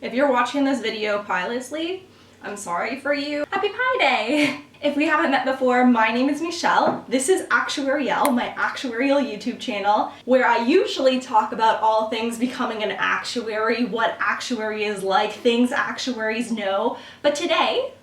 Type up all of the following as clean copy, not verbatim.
If you're watching this video pielessly, I'm sorry for you. Happy Pie Day! If we haven't met before, my name is Michelle. This is Actuariel, my actuarial YouTube channel, where I usually talk about all things becoming an actuary, what actuary is like, things actuaries know. But today,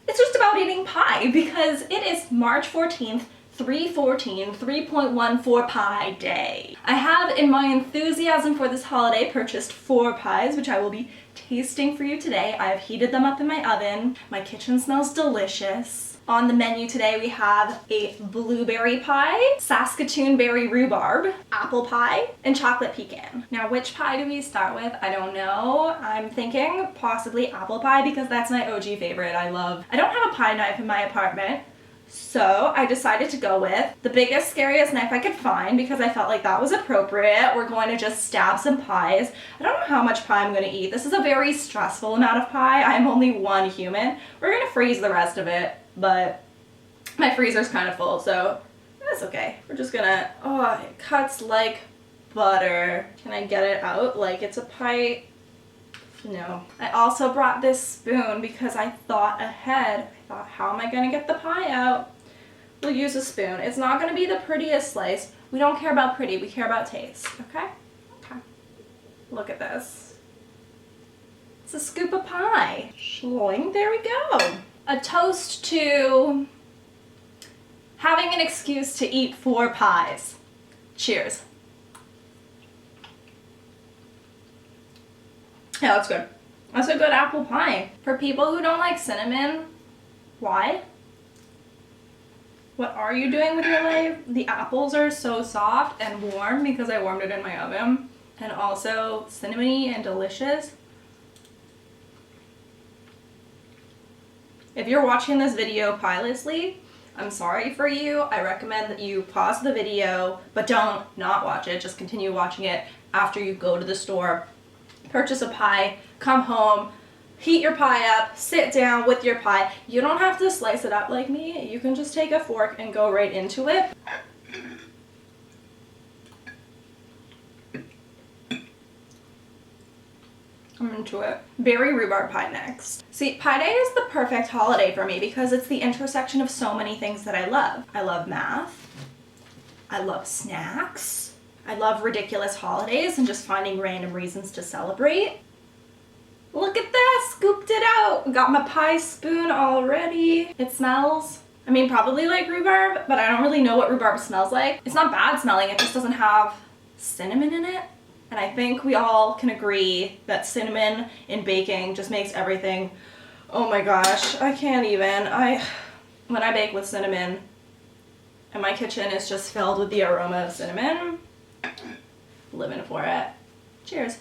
it's just about eating pie because it is March 14th, 3/14 Pie Day. I have, in my enthusiasm for this holiday, purchased 4 pies, which I will be tasting for you today. I have heated them up in my oven. My kitchen smells delicious. On the menu today we have a blueberry pie, Saskatoon berry rhubarb, apple pie, and chocolate pecan. Now which pie do we start with? I don't know. I'm thinking possibly apple pie because that's my OG favorite. I don't have a pie knife in my apartment. So I decided to go with the biggest, scariest knife I could find because I felt like that was appropriate. We're going to just stab some pies. I don't know how much pie I'm going to eat. This is a very stressful amount of pie. I'm only one human. We're going to freeze the rest of it, but my freezer's kind of full, so that's okay. We're just gonna, oh, it cuts like butter. Can I get it out like it's a pie? No. I also brought this spoon because I thought ahead. I thought, how am I gonna get the pie out? We'll use a spoon. It's not gonna be the prettiest slice. We don't care about pretty, we care about taste, okay? Okay. Look at this. It's a scoop of pie. Shloing, there we go. A toast to having an excuse to eat 4 pies. Cheers. Yeah, that's good. That's a good apple pie. For people who don't like cinnamon, why? What are you doing with your life? The apples are so soft and warm because I warmed it in my oven. And also cinnamony and delicious. If you're watching this video pielessly, I'm sorry for you. I recommend that you pause the video, but don't not watch it. Just continue watching it after you go to the store. Purchase a pie, come home, heat your pie up, sit down with your pie. You don't have to slice it up like me. You can just take a fork and go right into it. I'm into it. Berry rhubarb pie next. See, Pie Day is the perfect holiday for me because it's the intersection of so many things that I love. I love math. I love snacks. I love ridiculous holidays and just finding random reasons to celebrate. Look at this, scooped it out. Got my pie spoon already. It smells, I mean, probably like rhubarb, but I don't really know what rhubarb smells like. It's not bad smelling, it just doesn't have cinnamon in it. And I think we all can agree that cinnamon in baking just makes everything, oh my gosh, I can't even. When I bake with cinnamon and my kitchen is just filled with the aroma of cinnamon, living for it. Cheers.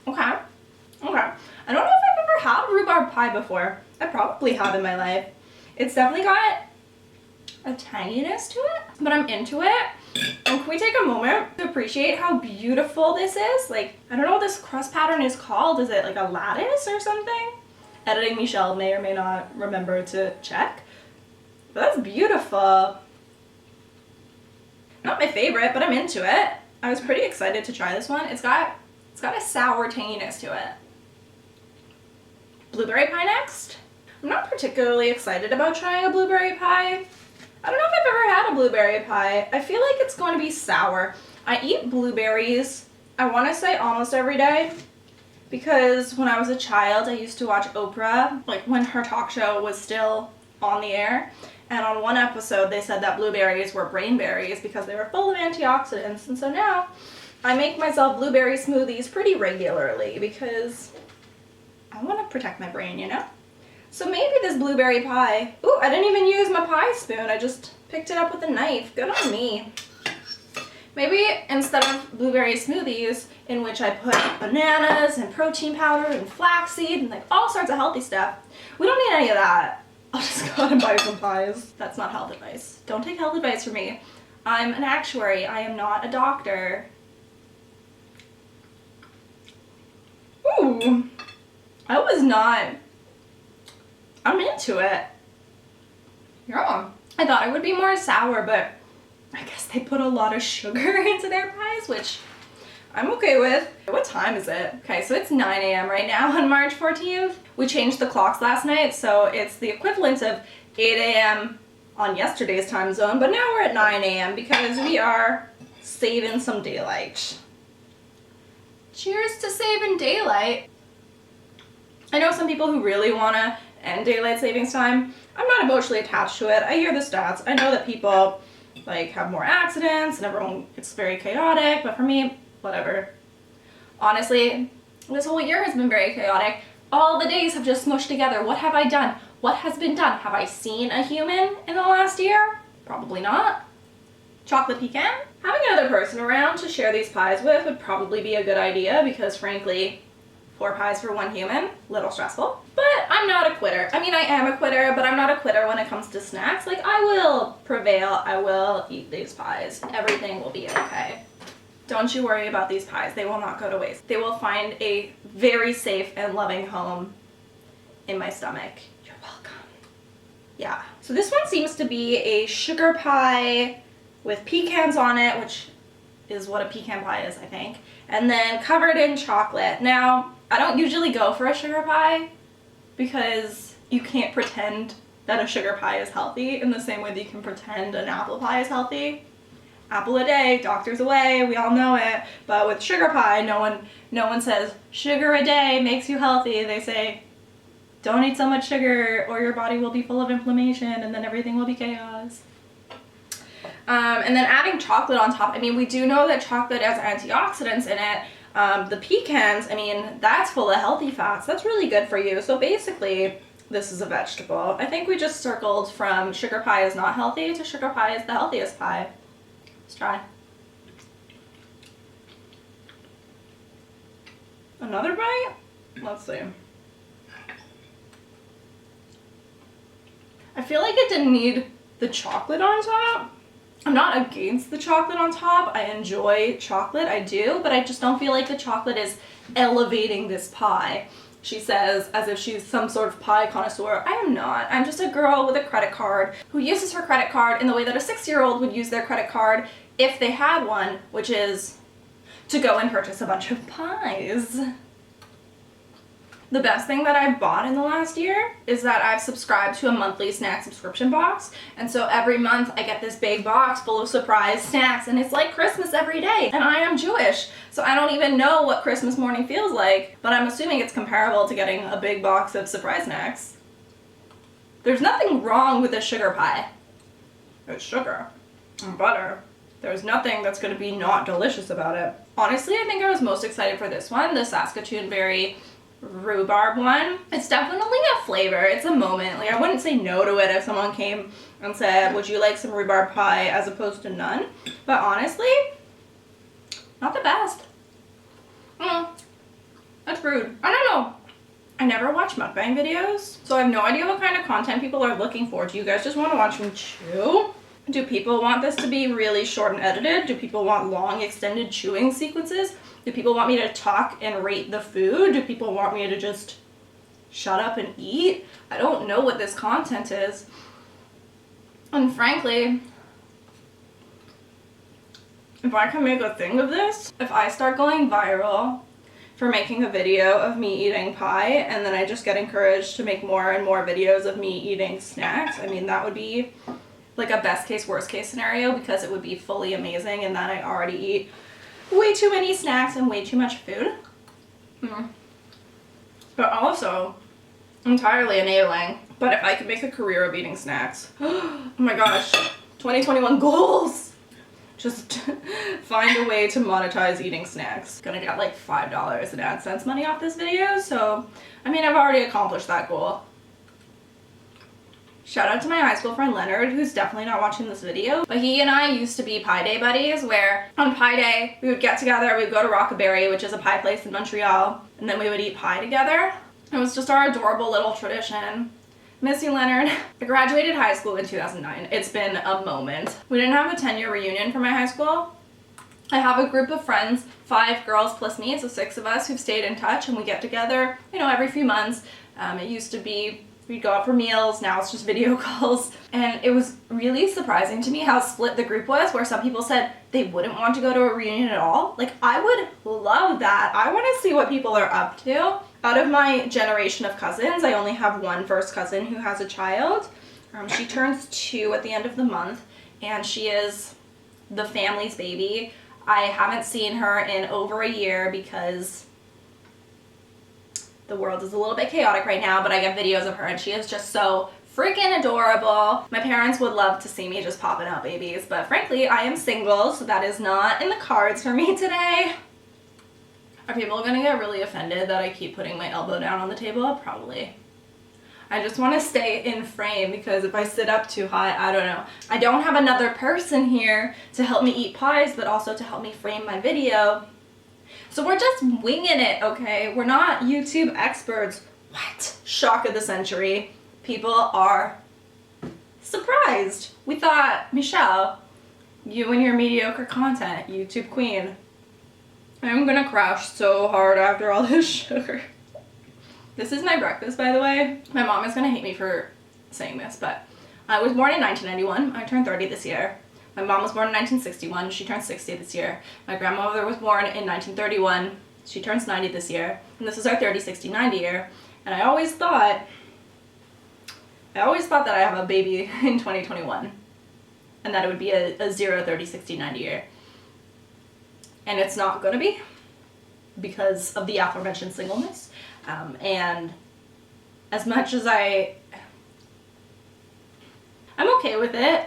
Okay. I don't know if I've ever had rhubarb pie before. I probably have in my life. It's definitely got a tanginess to it, but I'm into it. And can we take a moment to appreciate how beautiful this is? Like, I don't know what this crust pattern is called. Is it like a lattice or something? Editing Michelle may or may not remember to check. But that's beautiful. Not my favorite, but I'm into it. I was pretty excited to try this one. It's got a sour tanginess to it. Blueberry pie next. I'm not particularly excited about trying a blueberry pie. I don't know if I've ever had a blueberry pie. I feel like it's going to be sour. I eat blueberries, I want to say almost every day, because when I was a child I used to watch Oprah, like when her talk show was still on the air, and on one episode they said that blueberries were brain berries because they were full of antioxidants, and so now I make myself blueberry smoothies pretty regularly because I want to protect my brain, you know? So maybe this blueberry pie, ooh, I didn't even use my pie spoon, I just picked it up with a knife, good on me. Maybe instead of blueberry smoothies, in which I put bananas and protein powder and flaxseed and like all sorts of healthy stuff, we don't need any of that. I'll just go out and buy some pies. That's not health advice. Don't take health advice from me. I'm an actuary, I am not a doctor. Ooh, I'm into it. Yeah. I thought it would be more sour, but I guess they put a lot of sugar into their pies, which I'm okay with. What time is it? Okay, so it's 9 a.m. right now on March 14th. We changed the clocks last night, so it's the equivalent of 8 a.m. on yesterday's time zone, but now we're at 9 a.m. because we are saving some daylight. Cheers to saving daylight. I know some people who really want to end daylight savings time. I'm not emotionally attached to it. I hear the stats. I know that people like have more accidents and everyone, it's very chaotic, but for me, whatever. Honestly, this whole year has been very chaotic. All the days have just smushed together. What have I done? What has been done? Have I seen a human in the last year? Probably not. Chocolate pecan? Having another person around to share these pies with would probably be a good idea because frankly, 4 pies for 1 human, little stressful. But I'm not a quitter. I mean, I am a quitter, but I'm not a quitter when it comes to snacks. Like, I will prevail. I will eat these pies. Everything will be okay. Don't you worry about these pies. They will not go to waste. They will find a very safe and loving home in my stomach. You're welcome. Yeah. So this one seems to be a sugar pie with pecans on it, which is what a pecan pie is, I think. And then covered in chocolate. Now, I don't usually go for a sugar pie because you can't pretend that a sugar pie is healthy in the same way that you can pretend an apple pie is healthy. Apple a day, doctor's away, we all know it. But with sugar pie, no one says sugar a day makes you healthy. They say don't eat so much sugar or your body will be full of inflammation and then everything will be chaos. And then adding chocolate on top. I mean, we do know that chocolate has antioxidants in it. The pecans, I mean, that's full of healthy fats. That's really good for you. So basically, this is a vegetable. I think we just circled from sugar pie is not healthy to sugar pie is the healthiest pie. Let's try. Another bite? Let's see. I feel like it didn't need the chocolate on top. I'm not against the chocolate on top. I enjoy chocolate, I do, but I just don't feel like the chocolate is elevating this pie. She says as if she's some sort of pie connoisseur. I am not. I'm just a girl with a credit card who uses her credit card in the way that a 6-year-old would use their credit card if they had one, which is to go and purchase a bunch of pies. The best thing that I've bought in the last year is that I've subscribed to a monthly snack subscription box. And so every month I get this big box full of surprise snacks and it's like Christmas every day. And I am Jewish, so I don't even know what Christmas morning feels like, but I'm assuming it's comparable to getting a big box of surprise snacks. There's nothing wrong with a sugar pie. It's sugar and butter. There's nothing that's going to be not delicious about it. Honestly, I think I was most excited for this one, the Saskatoon berry rhubarb one. It's definitely a flavor. It's a moment. Like, I wouldn't say no to it if someone came and said, would you like some rhubarb pie as opposed to none? But honestly, not the best. That's rude. I don't know. I never watch mukbang videos, so I have no idea what kind of content people are looking for. Do you guys just want to watch me chew? Do people want this to be really short and edited? Do people want long extended chewing sequences? Do people want me to talk and rate the food? Do people want me to just shut up and eat? I don't know what this content is. And frankly, if I can make a thing of this, if I start going viral for making a video of me eating pie and then I just get encouraged to make more and more videos of me eating snacks, I mean, that would be like a best case, worst case scenario because it would be fully amazing and then I already eat way too many snacks and way too much food. But also entirely enabling. But if I could make a career of eating snacks, oh my gosh, 2021 goals. Just find a way to monetize eating snacks. Gonna get like $5 in AdSense money off this video, so I mean, I've already accomplished that goal. Shout out to my high school friend Leonard, who's definitely not watching this video, but he and I used to be Pie Day buddies, where on Pie Day, we would get together, we'd go to Rockaberry, which is a pie place in Montreal, and then we would eat pie together. It was just our adorable little tradition. Miss you, Leonard. I graduated high school in 2009. It's been a moment. We didn't have a 10-year reunion for my high school. I have a group of friends, 5 girls plus me, so 6 of us who've stayed in touch, and we get together, you know, every few months. It used to be We'd go out for meals, now it's just video calls. And it was really surprising to me how split the group was, where some people said they wouldn't want to go to a reunion at all. Like, I would love that. I want to see what people are up to. Out of my generation of cousins, I only have one first cousin who has a child. She turns 2 at the end of the month, and she is the family's baby. I haven't seen her in over a year because the world is a little bit chaotic right now, but I get videos of her and she is just so freaking adorable. My parents would love to see me just popping out babies, but frankly, I am single, so that is not in the cards for me today. Are people gonna get really offended that I keep putting my elbow down on the table? Probably. I just want to stay in frame because if I sit up too high, I don't know. I don't have another person here to help me eat pies, but also to help me frame my video. So we're just winging it, okay? We're not YouTube experts. What? Shock of the century. People are surprised. We thought, Michelle, you and your mediocre content, YouTube queen. I'm gonna crash so hard after all this sugar. This is my breakfast, by the way. My mom is gonna hate me for saying this, but I was born in 1991. I turned 30 this year. My mom was born in 1961. She turned 60 this year. My grandmother was born in 1931. She turns 90 this year. And this is our 30, 60, 90 year. And I always thought that I have a baby in 2021. And that it would be a 0, 30, 60, 90 year. And it's not gonna be because of the aforementioned singleness. And as much as I'm okay with it.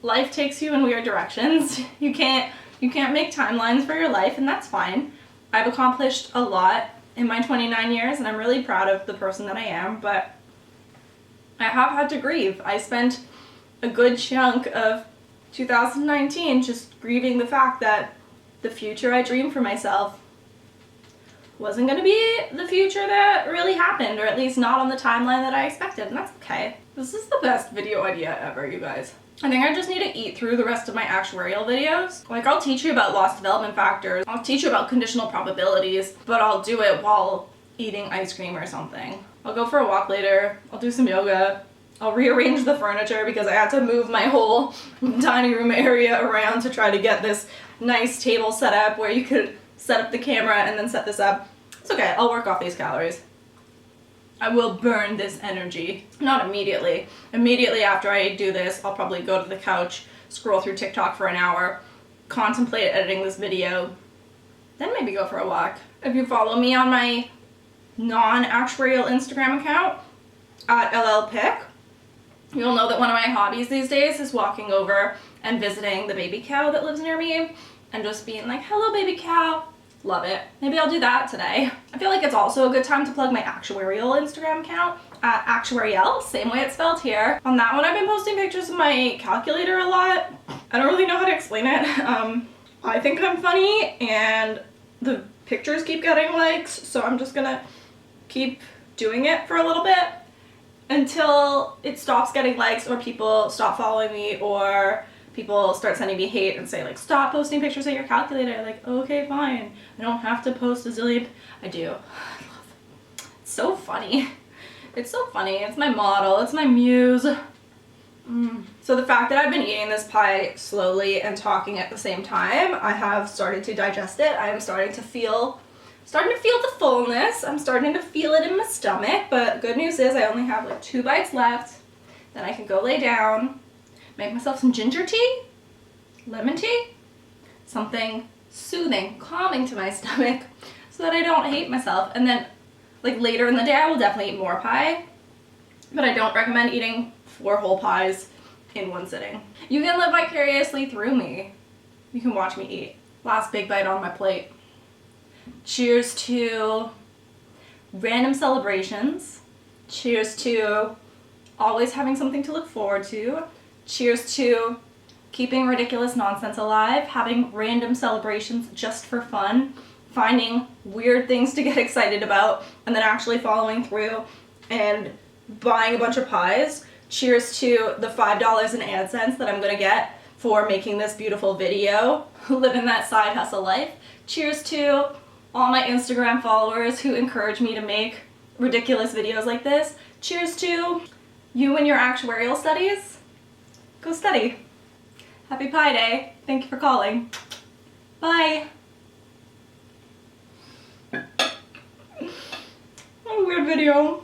Life takes you in weird directions. You can't make timelines for your life, and that's fine. I've accomplished a lot in my 29 years, and I'm really proud of the person that I am, but I have had to grieve. I spent a good chunk of 2019 just grieving the fact that the future I dreamed for myself wasn't going to be the future that really happened, or at least not on the timeline that I expected, and that's okay. This is the best video idea ever, you guys. I think I just need to eat through the rest of my actuarial videos. Like, I'll teach you about loss development factors, I'll teach you about conditional probabilities, but I'll do it while eating ice cream or something. I'll go for a walk later, I'll do some yoga, I'll rearrange the furniture because I had to move my whole dining room area around to try to get this nice table set up where you could set up the camera and then set this up. It's okay, I'll work off these calories. I will burn this energy. Not immediately. Immediately after I do this, I'll probably go to the couch, scroll through TikTok for an hour, contemplate editing this video, then maybe go for a walk. If you follow me on my non-actuarial Instagram account, at llpic, you'll know that one of my hobbies these days is walking over and visiting the baby cow that lives near me and just being like, hello baby cow. Love it. Maybe I'll do that today. I feel like it's also a good time to plug my actuarial Instagram account at Actuariel, same way it's spelled here. On that one, I've been posting pictures of my calculator a lot. I don't really know how to explain it. I think I'm funny and the pictures keep getting likes, so I'm just gonna keep doing it for a little bit until it stops getting likes or people stop following me or people start sending me hate and say like, stop posting pictures of your calculator. Like, okay, fine. I don't have to post a zillion. I do. I love it. It's so funny. It's so funny. It's my model. It's my muse. So the fact that I've been eating this pie slowly and talking at the same time, I have started to digest it. I am starting to feel the fullness. I'm starting to feel it in my stomach, but good news is I only have like 2 bites left. Then I can go lay down, make myself some ginger tea, lemon tea, something soothing, calming to my stomach so that I don't hate myself. And then like later in the day I will definitely eat more pie, but I don't recommend eating 4 whole pies in one sitting. You can live vicariously through me. You can watch me eat. Last big bite on my plate. Cheers to random celebrations. Cheers to always having something to look forward to. Cheers to keeping ridiculous nonsense alive, having random celebrations just for fun, finding weird things to get excited about, and then actually following through and buying a bunch of pies. Cheers to the $5 in AdSense that I'm gonna get for making this beautiful video, living that side hustle life. Cheers to all my Instagram followers who encourage me to make ridiculous videos like this. Cheers to you and your actuarial studies. Go study. Happy Pie Day. Thank you for calling. Bye. What a weird video.